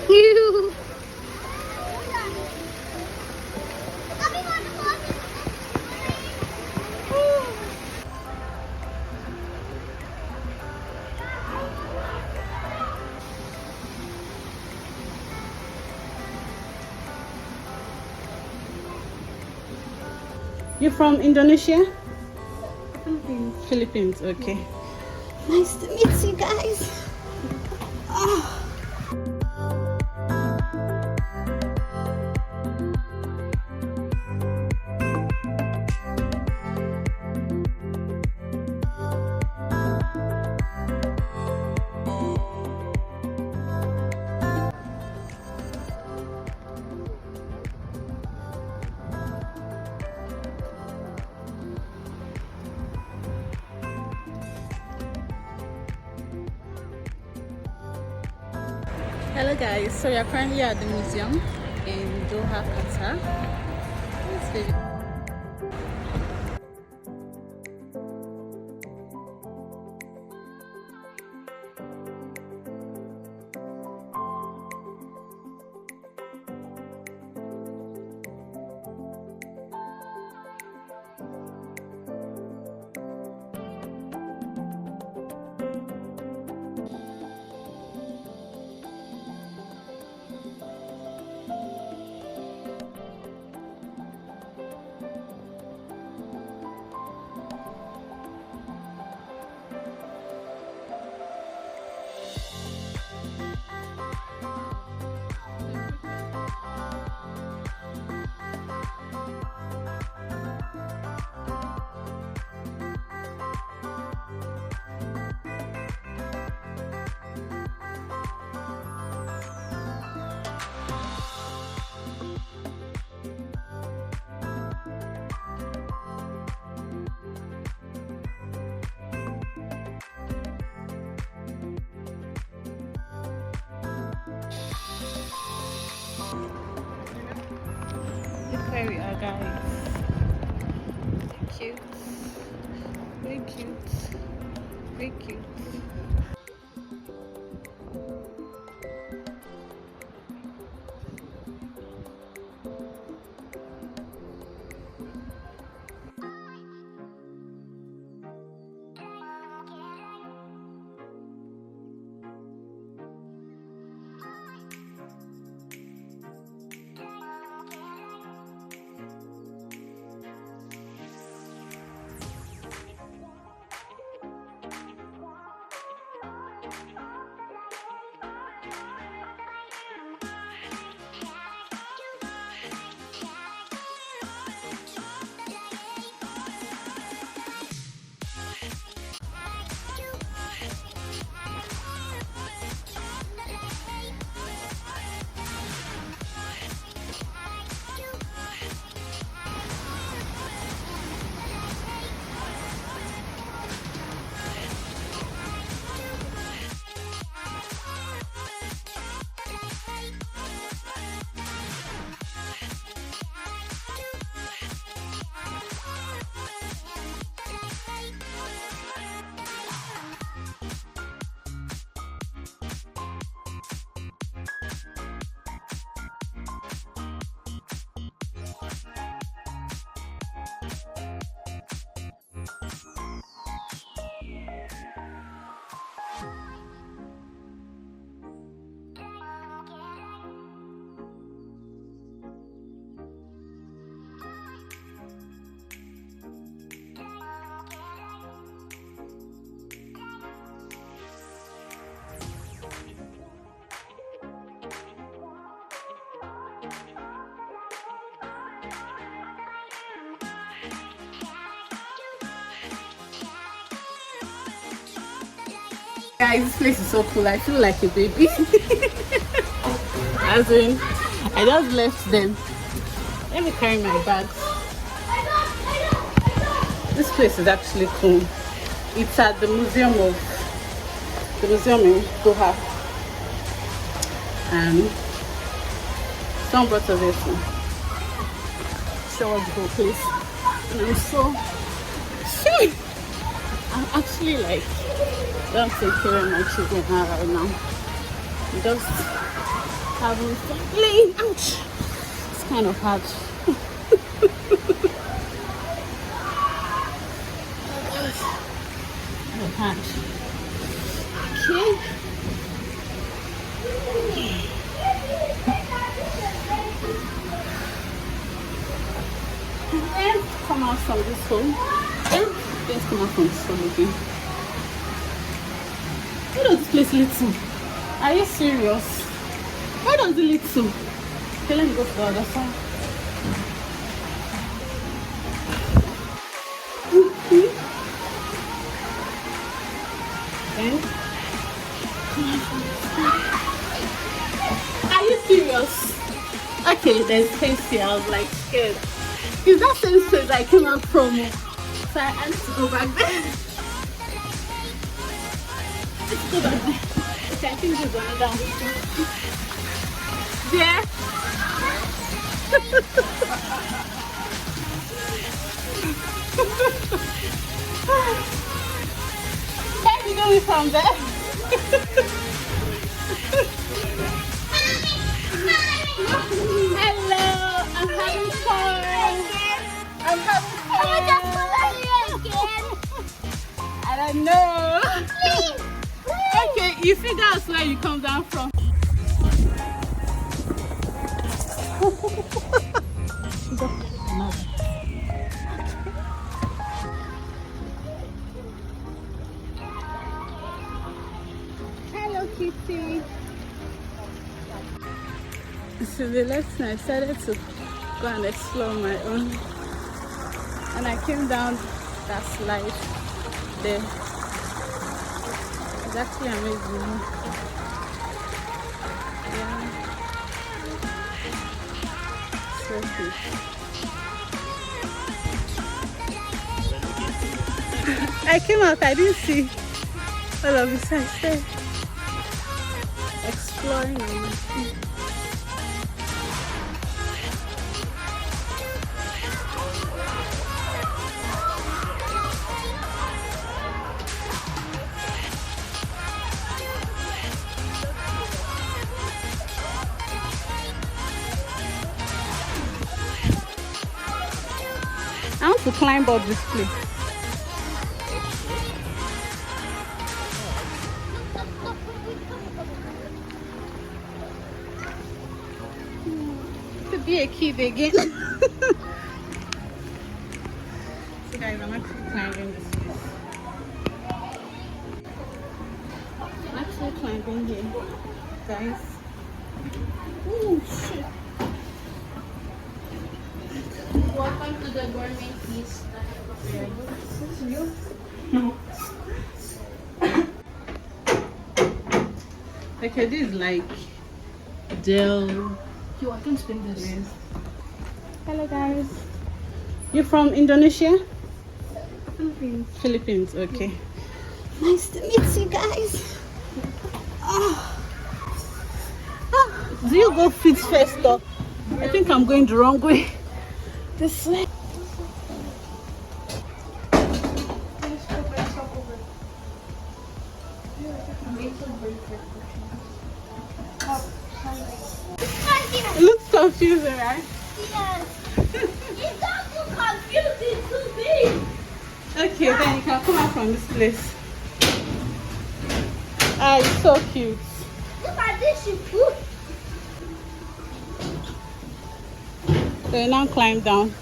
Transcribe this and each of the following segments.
You. You from Indonesia? Philippines. Philippines, okay. Nice to meet you guys. Oh. Hello guys, so we are currently at the museum in Doha, Qatar. Let's see. Look where we are, guys. Cute. Very cute. Very cute. Guys, this place is so cool. I feel like a baby. As in, I just left them. Let me carry my bags. This place is actually cool. It's at the museum in Doha. And someone brought us here to show us the whole place. And I'm so sure. I'm actually like don't take care of my children right now. Just having fun playing. Ouch! It's kind of hard. Hard. Okay. And come out from this hole. And let's come out from this hole again. Where does this place lead to? Are you serious? Where does it lead to? Okay, let me go to the other side. And are you serious? Okay, there's space here. I was like scared. Is that same space I came out from? So I had to go back there. Let's go back there. Okay, I think there's another one. Yeah. Can you do it from there? Hello, I'm having fun. I'm having fun. Can I just follow you again? I don't know. Please. Okay, you see that's where you come down from. Hello, Kitty. So the last night I decided to go and explore my own, and I came down that slide there. It's actually amazing. Yeah, so cute. I came out, I didn't see all of this. I said exploring on my feet. I want to climb up this place. To be a kid again. So guys, I'm actually climbing this place. I'm actually climbing here, guys. Oh shit. Welcome to the gourmet feast. This is you? No. Okay, this is like Del. Yo, I can spin this. Yes. Hello guys. You from Indonesia? Philippines. Philippines, okay. Nice to meet you guys. Oh. Oh. Do you go feet first or? I think I'm going the wrong way. This way. It looks confusing, right? Yes. It's not too confusing, too big. Okay, then you can come out from this place. Ah, it's so cute. Look at this, you poop. So you now climb down.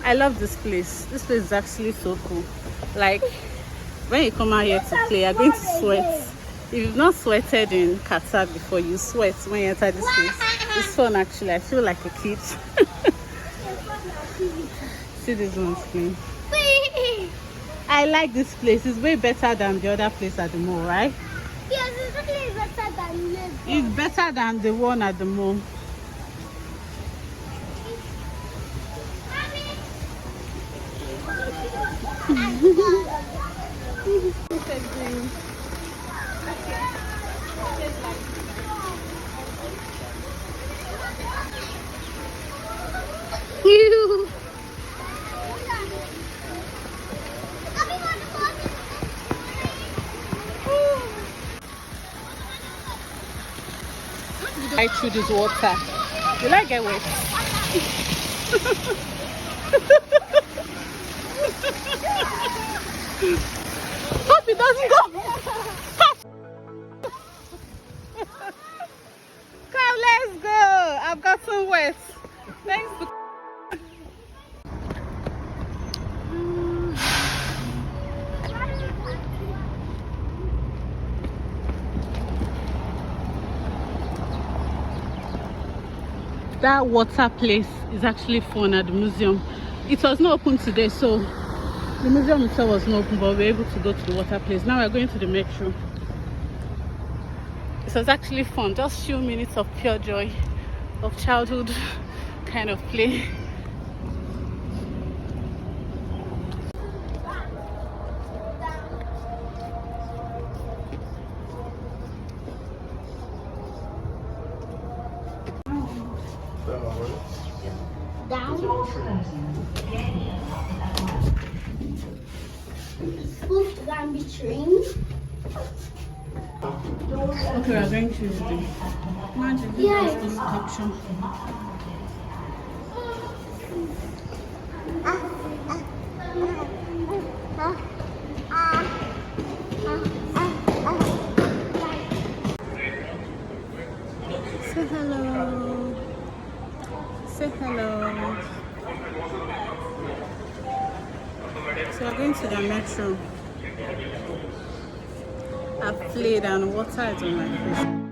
I love this place. This place is actually so cool. Like when you come out here to play, you're going to sweat. If you've not sweated in Qatar before, you sweat when you enter this place. It's fun actually. I feel like a kid. See this one's clean. I like this place. It's way better than the other place at the mall, right? Yes, it's really better than this. It's better than the one at the mall. Mommy, slide through this water. Will I get wet? Hope it doesn't go. Come, let's go. I've gotten wet. Thanks to that water place is actually fun at the museum. It was not open today, so the museum itself was not open, but we were able to go to the water place. Now we're going to the metro. It was actually fun, just few minutes of pure joy, of childhood kind of play. Down. Supposed to be trained. Okay, we're going to the magic caption. Say hello. Say hello. So we're going to the metro. I've played and water is on my face.